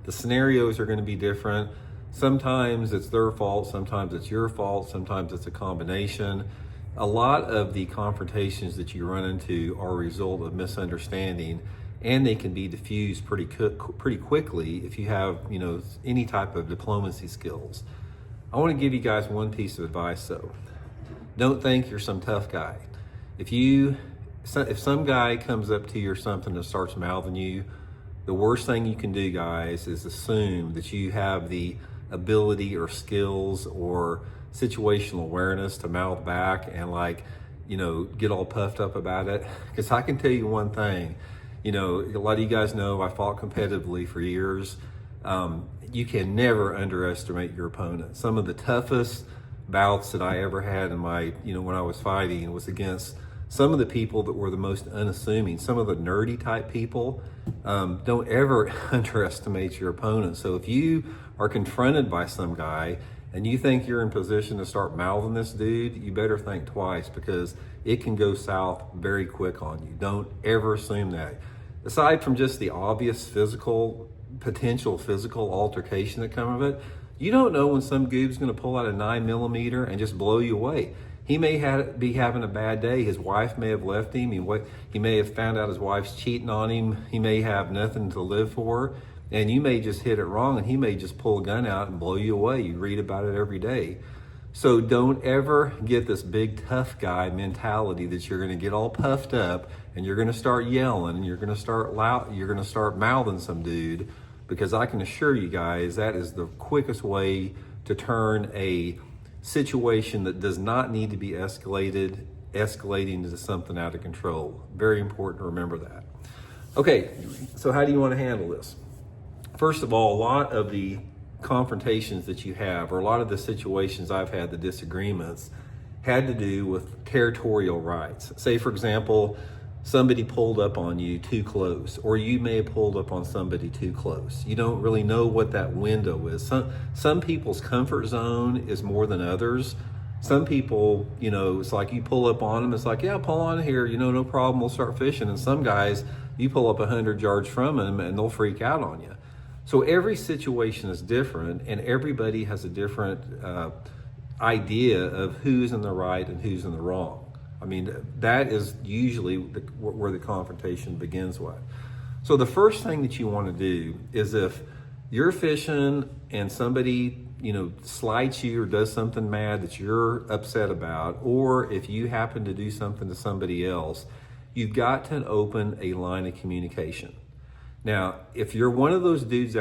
The scenarios are going to be different. Sometimes it's their fault, sometimes it's your fault, sometimes it's a combination. A lot of the confrontations that you run into are a result of misunderstanding, and they can be diffused pretty quickly if you have, any type of diplomacy skills. I want to give you guys one piece of advice though. Don't think you're some tough guy. If some guy comes up to you or something and starts mouthing you, the worst thing you can do, guys, is assume that you have the ability or skills or situational awareness to mouth back and get all puffed up about it. Because I can tell you one thing, a lot of you guys know I fought competitively for years. You can never underestimate your opponent. Some of the toughest bouts that I ever had in my, when I was fighting was against some of the people that were the most unassuming, some of the nerdy type people. Don't ever underestimate your opponent. So if you are confronted by some guy and you think you're in position to start mouthing this dude, you better think twice, because it can go south very quick on you. Don't ever assume that. Aside from just the obvious potential physical altercation that come of it, you don't know when some goob's gonna pull out a 9mm and just blow you away. He may be having a bad day. His wife may have left him. He may have found out his wife's cheating on him. He may have nothing to live for. And you may just hit it wrong, and he may just pull a gun out and blow you away. You read about it every day. So don't ever get this big tough guy mentality that you're gonna get all puffed up and you're gonna start yelling and you're gonna start mouthing some dude, because I can assure you guys that is the quickest way to turn a situation that does not need to be escalating into something out of control. Very important to remember that. Okay, so how do you want to handle this? First of all, a lot of the confrontations that you have, or a lot of the situations I've had, the disagreements, had to do with territorial rights. Say, for example, somebody pulled up on you too close, or you may have pulled up on somebody too close. You don't really know what that window is. Some people's comfort zone is more than others. Some people, it's like you pull up on them, it's like, yeah, pull on here, no problem, we'll start fishing. And some guys, you pull up 100 yards from them and they'll freak out on you. So every situation is different, and everybody has a different idea of who's in the right and who's in the wrong. I mean, that is usually where the confrontation begins with. So the first thing that you want to do is, if you're fishing and somebody, slights you or does something mad that you're upset about, or if you happen to do something to somebody else, you've got to open a line of communication. Now, if you're one of those dudes